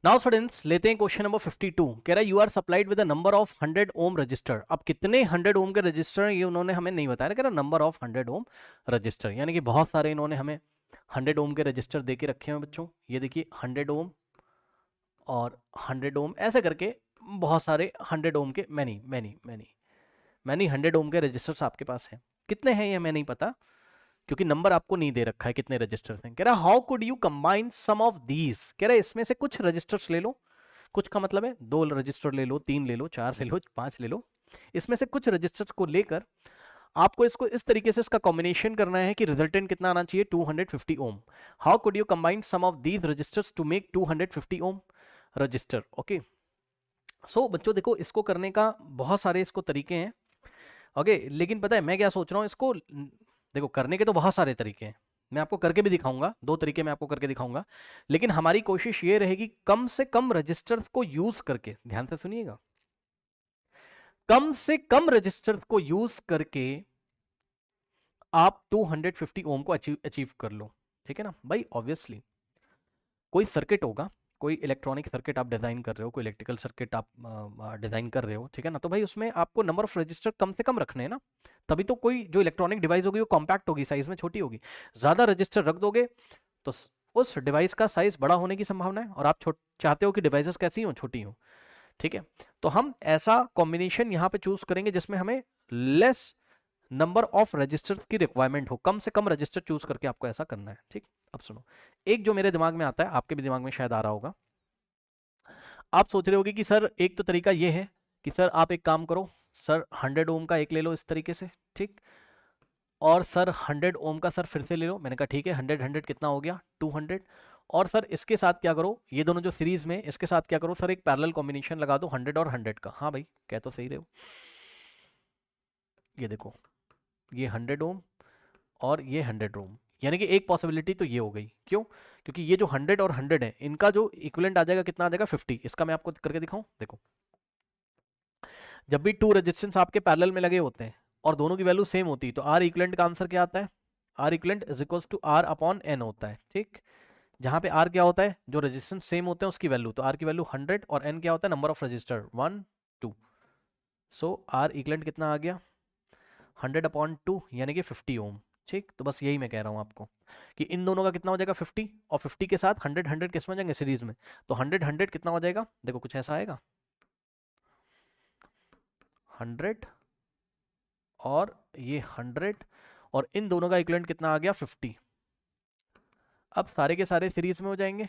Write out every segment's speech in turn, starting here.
Now students लेते हैं question number 52। कह रहा है you are supplied with a number of 100 ohm resistor. अब कितने 100 ओम के रजिस्टर ये उन्होंने हमें नहीं बताया। कह रहा नंबर ऑफ 100 ओम रजिस्टर, यानी कि बहुत सारे इन्होंने हमें 100 ओम के रजिस्टर दे के रखे हैं बच्चों। ये देखिए 100 ओम और 100 ओम ऐसे करके बहुत सारे 100 ओम के मैनी मैनी मैनी मैनी 100 ओम के रजिस्टर्स आपके पास हैं। कितने हैं ये हमें नहीं पता, क्योंकि नंबर आपको नहीं दे रखा है कितने रजिस्टर्स हैं। कह रहा how could you combine some of these. कह रहा इसमें से कुछ रजिस्टर्स ले लो। कुछ का मतलब है 2 रजिस्टर ले लो, 3 ले लो, 4 ले लो, 5 ले लो। इसमें से कुछ रजिस्टर्स को लेकर आपको इसको इस तरीके से इसका कॉम्बिनेशन करना है कि रिजल्टेंट कितना आना चाहिए 250 ohm. How could you combine some of these resistors to make 250 ohm resistor. Okay so बच्चों देखो इसको करने का बहुत सारे इसको तरीके हैं। ओके लेकिन पता है मैं क्या सोच रहा हूँ, इसको देखो करने के तो बहुत सारे तरीके हैं, मैं आपको करके भी दिखाऊंगा, 2 तरीके मैं आपको करके दिखाऊंगा। लेकिन हमारी कोशिश ये रहेगी कम से कम रजिस्टर्स को यूज करके, ध्यान से सुनिएगा, कम से कम रजिस्टर्स को यूज करके आप 250 ओम को अचीव कर लो। ठीक है ना भाई। ऑब्वियसली कोई सर्किट होगा, कोई इलेक्ट्रॉनिक सर्किट आप डिजाइन कर रहे हो, कोई इलेक्ट्रिकल सर्किट आप डिजाइन कर रहे हो, ठीक है ना, तो भाई उसमें आपको नंबर ऑफ रजिस्टर कम से कम रखने हैं ना, तभी तो कोई जो इलेक्ट्रॉनिक डिवाइस होगी वो कॉम्पैक्ट होगी, साइज में छोटी होगी। ज्यादा रजिस्टर रख दोगे तो उस डिवाइस का साइज बड़ा होने की संभावना है, और आप चाहते हो कि डिवाइसेस कैसी हो, छोटी हो। ठीक है, तो हम ऐसा कॉम्बिनेशन यहाँ पे चूज करेंगे जिसमें हमें लेस नंबर ऑफ रजिस्टर्स की रिक्वायरमेंट हो, कम से कम रजिस्टर चूज करके आपको ऐसा करना है। ठीक, अब सुनो, एक जो मेरे दिमाग में आता है, आपके भी दिमाग में शायद आ रहा होगा। आप सोच रहे होगे कि सर एक तो तरीका ये है कि सर आप एक काम करो, सर 100 ओम का एक ले लो इस तरीके से, ठीक, और सर 100 ओम का सर फिर से ले लो। मैंने कहा ठीक है, 100 100 कितना हो गया 200। और सर इसके साथ क्या करो, ये दोनों जो सीरीज में, इसके साथ क्या करो सर, एक पैरेलल कॉम्बिनेशन लगा दो 100 और 100 का। हाँ भाई कह तो सही रहे हो। ये देखो ये 100 ओम और ये 100 ओम, यानी कि एक पॉसिबिलिटी तो ये हो गई। क्यों? क्योंकि ये जो 100 और 100 है इनका जो इक्विवेलेंट आ जाएगा कितना आ जाएगा 50। इसका मैं आपको करके दिखाऊं, देखो जब भी 2 रेजिस्टेंस आपके पैरेलल में लगे होते हैं और दोनों की वैल्यू सेम होती है तो आर इक्विवेलेंट का आंसर क्या आता है, R equivalent is equals to R upon N होता है। ठीक, जहां पे आर क्या होता है, जो रेजिस्टेंस सेम होते हैं उसकी वैल्यू, तो आर की वैल्यू 100 और एन क्या होता है, number of resistor 1 2। So R equivalent कितना आ गया 100 अपॉन 2 यानी कि 50 ओम। ठीक, तो बस यही मैं कह रहा हूँ आपको कि इन दोनों का कितना हो जाएगा 50, और 50 के साथ 100 100 किस में जाएंगे सीरीज में, तो 100 100 कितना हो जाएगा, देखो कुछ ऐसा आएगा 100 और ये 100, और इन दोनों का इक्विवेलेंट कितना आ गया 50। अब सारे के सारे सीरीज में हो जाएंगे,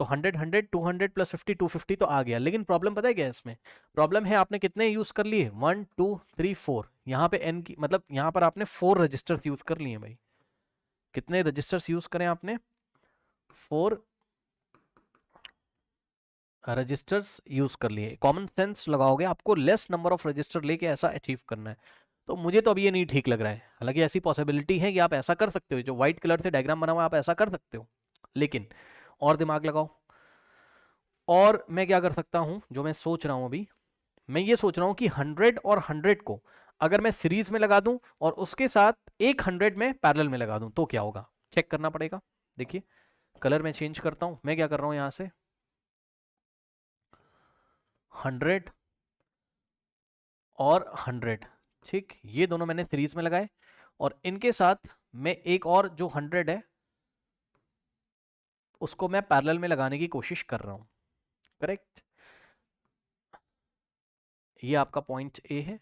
तो 100 100 200 प्लस 50 250 तो आ गया। लेकिन प्रॉब्लम पता है क्या है इसमें, प्रॉब्लम है आपने कितने यूज कर लिए 1 2 3 4, यहाँ पे एन की मतलब यहाँ पर आपने 4 रजिस्टर्स यूज कर लिए भाई। कितने रजिस्टर्स यूज करें आपने, 4 रजिस्टर्स यूज कर लिए। कॉमन सेंस लगाओगे, आपको लेस नंबर ऑफ रजिस्टर लेके ऐसा अचीव करना है। तो मुझे तो अभी ये नहीं ठीक लग रहा है, हालांकि ऐसी पॉसिबिलिटी है कि आप ऐसा कर सकते हो, जो व्हाइट कलर से डायग्राम बना हुआ आप ऐसा कर सकते हो, लेकिन और दिमाग लगाओ। और मैं क्या कर सकता हूं, जो मैं सोच रहा हूं अभी, मैं ये सोच रहा हूं कि 100 और 100 को अगर मैं सीरीज में लगा दूं और उसके साथ एक 100 में पैरेलल में लगा दूं तो क्या होगा, चेक करना पड़ेगा। देखिए कलर मैं चेंज करता हूं, मैं क्या कर रहा हूं यहां से 100 और 100, ठीक, ये दोनों मैंने सीरीज में लगाए, और इनके साथ मैं एक और जो 100 है उसको मैं पैरेलल में लगाने की कोशिश कर रहा हूं। करेक्ट, ये आपका पॉइंट ए है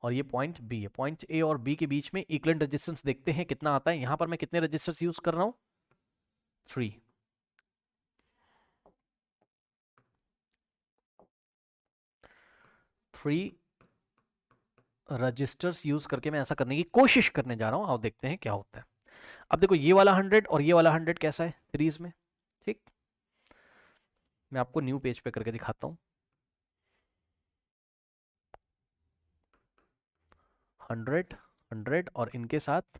और ये पॉइंट बी है। पॉइंट ए और बी के बीच में इक्विवेलेंट रेजिस्टेंस देखते हैं कितना आता है। यहां पर मैं कितने रजिस्टर्स यूज कर रहा हूं 3, 3 रजिस्टर्स यूज करके मैं ऐसा करने की कोशिश करने जा रहा हूं, और देखते हैं क्या होता है। अब देखो ये वाला 100 और ये वाला 100 कैसा है सीरीज में। ठीक, मैं आपको न्यू पेज पे करके दिखाता हूं। 100 100 और इनके साथ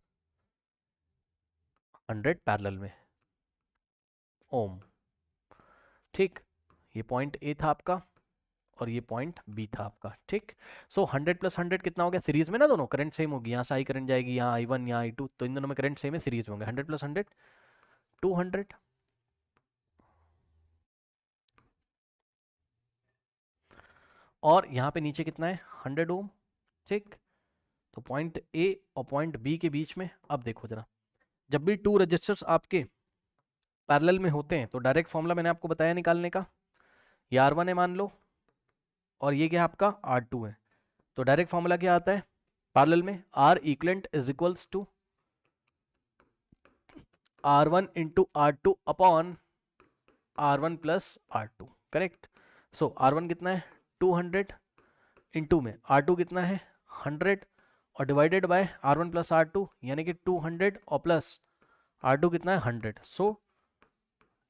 100 पैरेलल में ओम। ठीक, ये पॉइंट ए था आपका और ये पॉइंट बी था आपका। ठीक, सो 100 प्लस 100 कितना हो गया सीरीज में ना, दोनों करंट सेम होगी, यहाँ से आई करंट जाएगी, यहाँ I1 यहाँ I2, तो इन दोनों में करंट सेम है, सीरीज में होंगे। 100 प्लस 100 200, और यहाँ पे नीचे कितना है 100 ओम, ठीक। तो पॉइंट ए और पॉइंट बी के बीच में, अब देखो जरा, जब भी टू रजिस्टर्स आपके पैरेलल में होते हैं तो डायरेक्ट फॉर्मूला मैंने आपको बताया निकालने का, ये R1 है मान लो, और ये क्या आपका R2 है। तो डायरेक्ट फॉर्मूला क्या आता है पैरेलल में, R equivalent is equals to R1 into R2 upon R1 plus R2, correct. So R1 कितना है 200, इंटू में R2 कितना है 100, और divided by R1 plus R2 यानी कि 200 और प्लस R2 कितना है 100। सो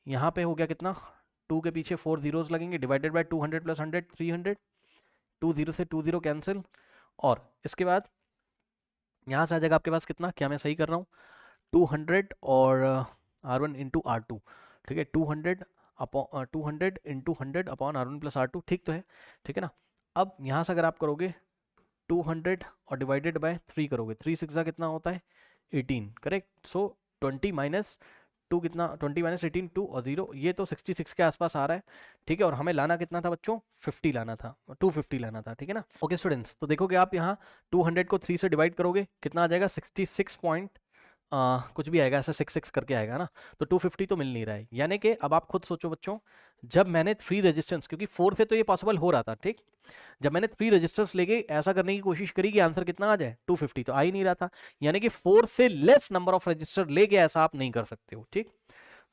यहाँ पे हो गया कितना, 2 के पीछे 4 जीरोस लगेंगे, डिवाइडेड बाय 200 प्लस 100 300, 2 जीरो से 2 जीरो कैंसिल, और इसके बाद यहाँ से आ जाएगा आपके पास कितना, क्या मैं सही कर रहा हूँ 200 और R1 इंटू R2, ठीक है 200 upon 200 into 100 upon R1 plus R2, ठीक तो है, ठीक है ना। अब यहाँ से अगर आप करोगे 200 और डिवाइडेड बाय 3 करोगे, 3 6 कितना होता है 18, करेक्ट। सो 20 माइनस 2 कितना, 20 माइनस 18 2 और 0, ये तो 66 के आसपास आ रहा है, ठीक है। और हमें लाना कितना था बच्चों 50 लाना था, 250 लाना था, ठीक है ना। ओके स्टूडेंट्स, तो देखोगे आप यहाँ 200 को 3 से डिवाइड करोगे कितना आ जाएगा 66 पॉइंट कुछ भी आएगा, ऐसा 66 करके आएगा ना। तो 250 तो मिल नहीं रहा है, यानी कि अब आप खुद सोचो बच्चों, जब मैंने 3 रेजिस्टेंस, क्योंकि 4 से तो ये पॉसिबल हो रहा था, ठीक, जब मैंने 3 रजिस्टर्स लेके ऐसा करने की कोशिश करी कि आंसर कितना आ जाए 250, तो आ ही नहीं रहा था, यानी कि 4 से लेस नंबर ऑफ रजिस्टर लेके ऐसा आप नहीं कर सकते हो, ठीक।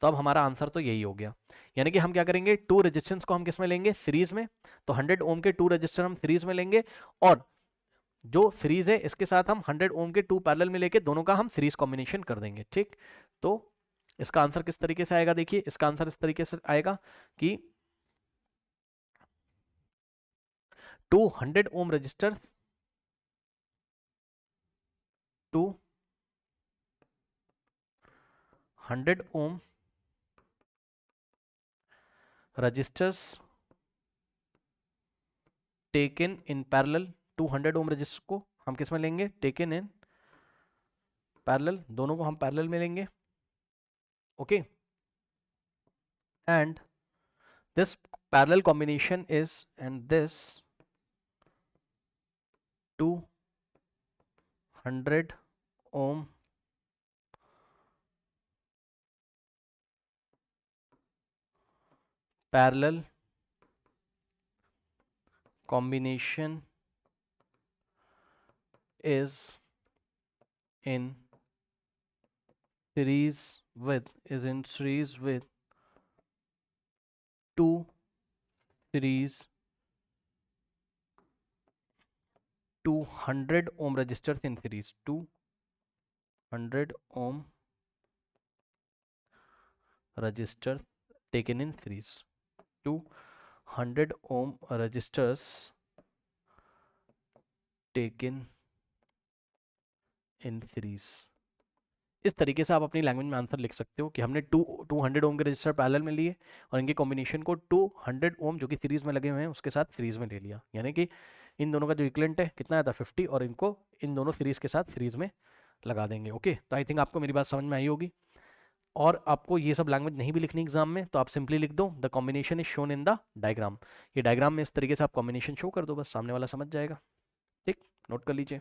तो अब हमारा आंसर तो यही हो गया, यानी कि हम क्या करेंगे 2 रेजिस्टेंस को हम किस में लेंगे सीरीज में, तो 100 ओम के 2 रजिस्टर हम सीरीज में लेंगे, और जो सीरीज है इसके साथ हम 100 ओम के 2 पैरेलल में लेके दोनों का हम सीरीज कॉम्बिनेशन कर देंगे, ठीक। तो इसका आंसर किस तरीके से आएगा, देखिए इसका आंसर इस तरीके से आएगा कि 200 ohm resistor to 100 ohm resistors taken in parallel, 200 ohm resistor को हम किस में लेंगे टेकन इन पैरेलल, दोनों को हम पैरेलल में लेंगे, okay. And this parallel combination is, and this 200 ohm parallel combination is in series with 2 series 200 ohm resistors in series, 200 ohm resistors taken in series, 200 ohm resistors taken in series। इस तरीके से आप अपनी language में answer लिख सकते हो कि हमने 200 ओम के रजिस्टर पैरेलल में लिए और इनके कॉम्बिनेशन को 200 ओम जो कि सीरीज में लगे हुए हैं उसके साथ सीरीज में ले लिया, यानी कि इन दोनों का जो इक्विवेलेंट है कितना आया था 50, और इनको इन दोनों सीरीज के साथ सीरीज में लगा देंगे, ओके। तो आई थिंक आपको मेरी बात समझ में आई होगी, और आपको ये सब लैंग्वेज नहीं भी लिखनी एग्जाम में तो आप सिंपली लिख दो the combination is shown in the diagram, ये डायग्राम में इस तरीके से आप कॉम्बिनेशन शो कर दो, बस सामने वाला समझ जाएगा, ठीक, नोट कर लीजिए।